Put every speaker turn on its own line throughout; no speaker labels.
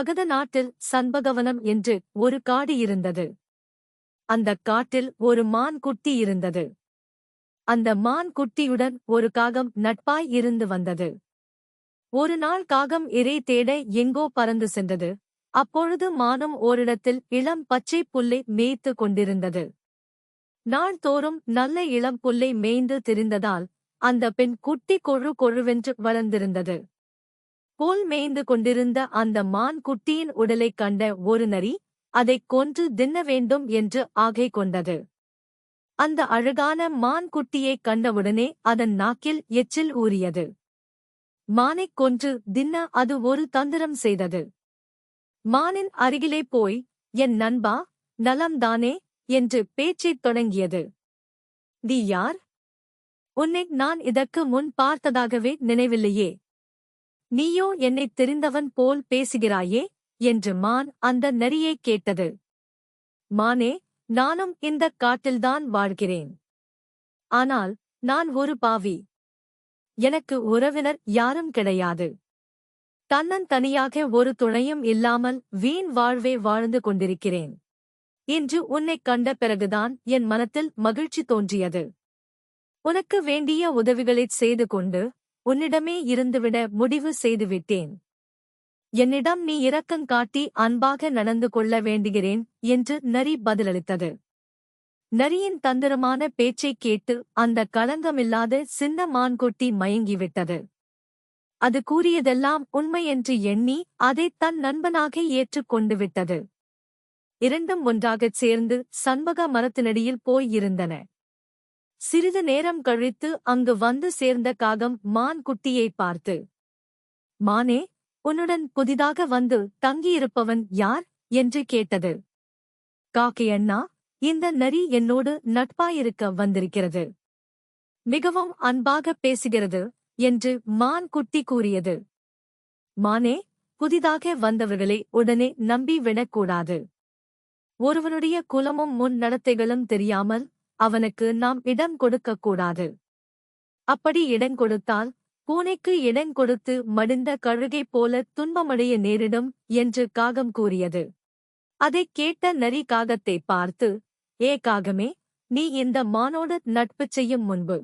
மகத நாட்டில் சண்பகவனம் என்று ஒரு காடு இருந்தது. அந்தக் காட்டில் ஒரு மான் குட்டி இருந்தது. அந்த மான் குட்டியுடன் ஒரு காகம் நட்பாய் இருந்து வந்தது. ஒரு நாள் காகம் இரை தேட எங்கோ பறந்து சென்றது. அப்பொழுது மானும் ஓரிடத்தில் இளம் பச்சை புல்லை மேய்த்து கொண்டிருந்தது. நாள்தோறும் நல்ல இளம் புல்லை மேய்ந்து திரிந்ததால் அந்த பெண் குட்டி கொழு கொழுவென்று வளர்ந்திருந்தது. புல் மேய்ந்து கொண்டிருந்த அந்த மான் குட்டியின் உடலைக் கண்ட ஒரு நரி அதைக் கொன்று தின்ன வேண்டும் என்று ஆகை கொண்டது. அந்த அழகான மான் குட்டியைக் கண்டவுடனே அதன் நாக்கில் எச்சில் ஊறியது. மானைக் கொன்று தின்ன அது ஒரு தந்திரம் செய்தது. மானின் அருகிலே போய், என் நண்பா, நலம்தானே என்று பேச்சைத் தொடங்கியது. நீ யார்? உன்னை நான் இதற்கு முன் பார்த்ததாகவே நினைவில்லையே. நீயோ என்னைத் தெரிந்தவன் போல் பேசுகிறாயே என்று மான் அந்த நரியைக் கேட்டது. மானே, நானும் இந்தக் காட்டில்தான் வாழ்கிறேன். ஆனால் நான் ஒரு பாவி. எனக்கு உறவினர் யாரும் கிடையாது. தன்னந்தனியாக ஒரு துணையும் இல்லாமல் வீண் வாழ்வே வாழ்ந்து கொண்டிருக்கிறேன். இன்று உன்னைக் கண்ட பிறகுதான் என் மனத்தில் மகிழ்ச்சி தோன்றியது. உனக்கு வேண்டிய உதவிகளைச் செய்து கொண்டு உன்னிடமே இருந்துவிட முடிவு செய்துவிட்டேன். என்னிடம் நீ இரக்கங் காட்டி அன்பாக நடந்து கொள்ள வேண்டுகிறேன் என்று நரி பதிலளித்தது. நரியின் தந்திரமான பேச்சைக் கேட்டு அந்த களங்கமில்லாத சின்ன மான்குட்டி மயங்கிவிட்டது. அது கூறியதெல்லாம் உண்மையென்று எண்ணி அதைத் தன் நண்பனாக ஏற்றுக் கொண்டு விட்டது. இரண்டும் ஒன்றாகச் சேர்ந்து சண்பக மரத்தினடியில் போய் இருந்தன. சிறிது நேரம் கழித்து அங்கு வந்து சேர்ந்த காகம் மான் குட்டியைப் பார்த்து, மானே, உன்னுடன் புதிதாக வந்து தங்கியிருப்பவன் யார் என்று கேட்டது. காக்கையண்ணா, இந்த நரி என்னோடு நட்பாயிருக்க வந்திருக்கிறது. மிகவும் அன்பாகப் பேசுகிறது என்று மான் குட்டி கூறியது. மானே, புதிதாக வந்தவர்களை உடனே நம்பி விடக்கூடாது. ஒருவனுடைய குலமும் முன் நடத்தைகளும் தெரியாமல் அவனுக்கு நாம் இடம் கொடுக்கக்கூடாது. அப்படி இடம் கொடுத்தால் பூனைக்கு இடம் கொடுத்து மடிந்த கழுகைப் போல துன்பமடைய நேரிடும் என்று காகம் கூறியது. அதைக் கேட்ட நரி காகத்தைப் பார்த்து, ஏ காகமே, நீ இந்த மானோடு நட்பு செய்யும் முன்பு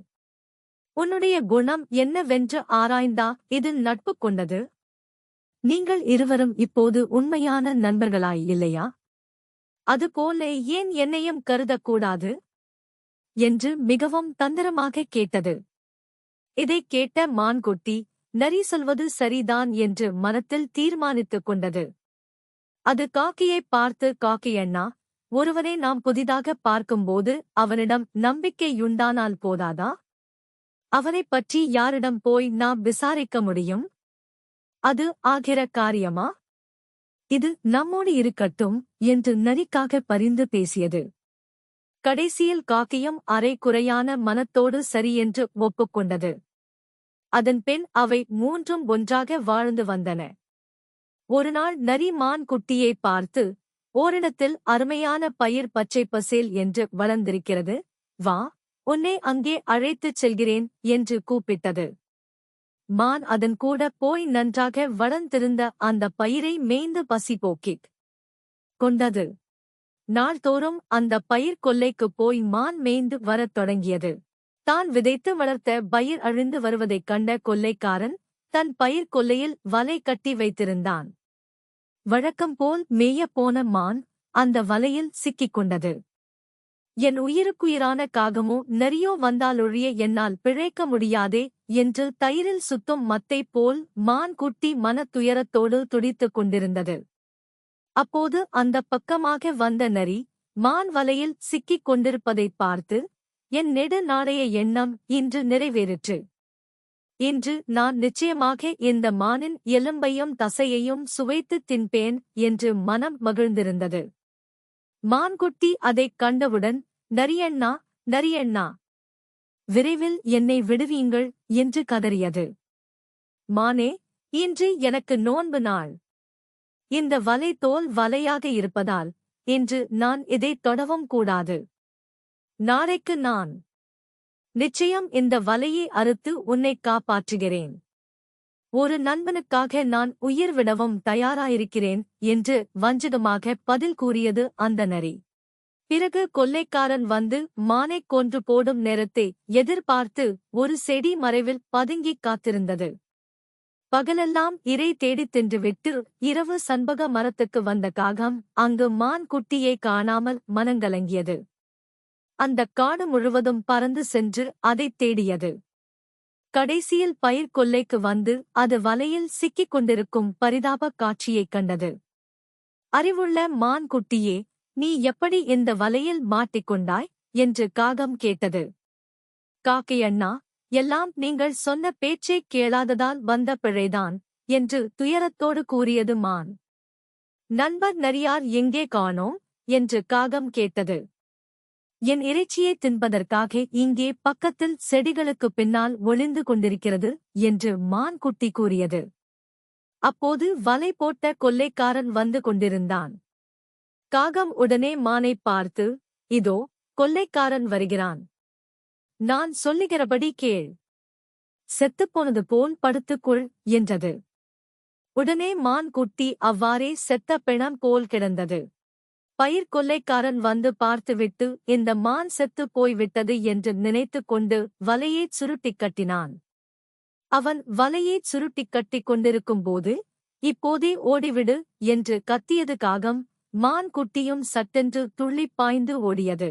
உன்னுடைய குணம் என்னவென்று ஆராய்ந்தா இதில் நட்பு கொண்டது? நீங்கள் இருவரும் இப்போது உண்மையான நண்பர்களாய் இல்லையா? அதுபோல ஏன் என்னையும் கருதக்கூடாது என்று மிகவும் தந்திரமாகக் கேட்டது. இதைக் கேட்ட மான்குட்டி, நரி சொல்வது சரிதான் என்று மனத்தில் தீர்மானித்துக் கொண்டது. அது காக்கையைப் பார்த்து, காக்கையண்ணா, ஒருவனை நாம் புதிதாகப் பார்க்கும்போது அவனிடம் நம்பிக்கையுண்டானால் போதாதா? அவனைப் பற்றி யாரிடம் போய் நாம் விசாரிக்க முடியும்? அது ஆகிற காரியமா? இது நம்மோடு இருக்கட்டும் என்று நரிக்காக பரிந்து பேசியது. கடைசியில் காக்கையும் அரை குறையான மனத்தோடு சரியென்று ஒப்புக்கொண்டது. அதன் பின் அவை மூன்றும் ஒன்றாக வாழ்ந்து வந்தன. ஒருநாள் நரி மான் குட்டியைப் பார்த்து, ஓரிடத்தில் அருமையான பயிர் பச்சை பசேல் என்று வளர்ந்திருக்கிறது, வா, உன்னை அங்கே அழைத்துச் செல்கிறேன் என்று கூப்பிட்டது. மான் அதன் கூட போய் நன்றாக வளர்ந்திருந்த அந்தப் பயிரை மேய்ந்து பசி போக்கிக் கொண்டது. நாள்தோறும் அந்தப் பயிர் கொல்லைக்குப் போய் மான் மேய்ந்து வரத் தொடங்கியது. தான் விதைத்து வளர்த்த பயிர் அழிந்து வருவதைக் கண்ட கொல்லைக்காரன் தன் பயிர் கொல்லையில் வலை கட்டி வைத்திருந்தான். வழக்கம்போல் மேயப் போன மான் அந்த வலையில் சிக்கிக் கொண்டது. என் உயிருக்குயிரான காகமோ நரியோ வந்தாலொழிய என்னால் பிழைக்க முடியாதே என்று தயிரில் சுத்தும் மத்தை போல் மான் குட்டி மனத்துயரத்தோடு துடித்துக் கொண்டிருந்தது. அப்போது அந்தப் பக்கமாக வந்த நரி மான் வலையில் சிக்கிக் கொண்டிருப்பதைப் பார்த்து, என் நெடு நாளைய எண்ணம் இன்று நிறைவேறிற்று. இன்று நான் நிச்சயமாக இந்த மானின் எலும்பையும் தசையையும் சுவைத்துத் தின்பேன் என்று மனம் மகிழ்ந்திருந்தது. மான்குட்டி அதைக் கண்டவுடன், நரியண்ணா, நரியண்ணா, விரைவில் என்னை விடுவீங்கள் என்று கதறியது. மானே, இன்று எனக்கு நோன்பு நாள். இந்த வலை தோல் வலையாக இருப்பதால் இன்று நான் இதைத் தொடவும் கூடாது. நாளைக்கு நான் நிச்சயம் இந்த வலையை அறுத்து உன்னைக் காப்பாற்றுகிறேன். ஒரு நண்பனுக்காக நான் உயிர் விடவும் தயாராயிருக்கிறேன் என்று வஞ்சகமாக பதில் கூறியது அந்த நரி. பிறகு கொள்ளைக்காரன் வந்து மானைக் கொன்று போடும் நேரத்தை எதிர்பார்த்து ஒரு செடி மறைவில் பதுங்கிக் காத்திருந்தது. பகலெல்லாம் இரை தேடித் தின்றுவிட்டு இரவு சண்பக மரத்துக்கு வந்த காகம் அங்கு மான் குட்டியை காணாமல் மனங்கலங்கியது. அந்தக் காடு முழுவதும் பறந்து சென்று அதைத் தேடியது. கடைசியில் பயிர் கொல்லைக்கு வந்து அது வலையில் சிக்கிக் கொண்டிருக்கும் பரிதாபக் காட்சியைக் கண்டது. அறிவுள்ள மான் குட்டியே, நீ எப்படி இந்த வலையில் மாட்டிக்கொண்டாய் என்று காகம் கேட்டது. காக்கையண்ணா, எல்லாம் நீங்கள் சொன்ன பேச்சைக் கேளாததால் வந்த பிழைதான் என்று துயரத்தோடு கூறியது மான். நண்பர் நரியார் எங்கே காணோம் என்று காகம் கேட்டது. என் இறைச்சியை தின்பதற்காக இங்கே பக்கத்தில் செடிகளுக்குப் பின்னால் ஒளிந்து கொண்டிருக்கிறது என்று மான் குட்டி கூறியது. அப்போது வலை போட்ட கொள்ளைக்காரன் வந்து கொண்டிருந்தான். காகம் உடனே மானைப் பார்த்து, இதோ கொள்ளைக்காரன் வருகிறான். நான் சொல்லுகிறபடி கேள். செத்துப்போனது போல் படுத்துக்கொள் என்றது. உடனே மான் குட்டி அவ்வாறே செத்த பிணம் போல் கிடந்தது. பயிர் கொள்ளைக்காரன் வந்து பார்த்துவிட்டு இந்த மான் செத்துப் போய்விட்டது என்று நினைத்துக் கொண்டு வலையைச் சுருட்டிக் கட்டினான். அவன் வலையைச் சுருட்டிக் கட்டிக் கொண்டிருக்கும்போது, இப்போதே ஓடிவிடு என்று கத்தியது காகம். மான் குட்டியும் சட்டென்று துள்ளிப் பாய்ந்து ஓடியது.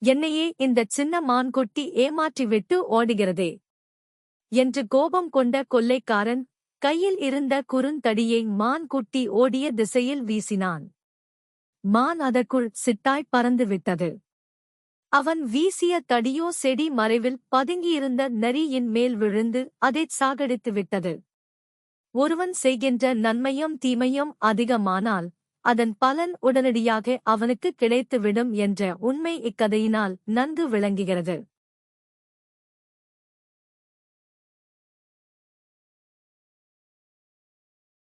என்னையே இந்தச் சின்ன மான்குட்டி ஏமாற்றிவிட்டு ஓடுகிறதே என்று கோபம் கொண்ட கொள்ளைக்காரன் கையில் இருந்த குறுந்தடியை மான் குட்டி ஓடிய திசையில் வீசினான். மான் அதற்குள் சிட்டாய் பறந்துவிட்டது. அவன் வீசிய தடியோ செடி மறைவில் பதுங்கியிருந்த நரியின் மேல் விழுந்து அதைச் சாகடித்து விட்டது. ஒருவன் செய்கின்ற நன்மையும் தீமையும் அதிகமானால் அதன் பலன் உடனடியாக அவனுக்கு கிடைத்துவிடும் என்ற உண்மை இக்கதையினால் நன்கு விளங்குகிறது.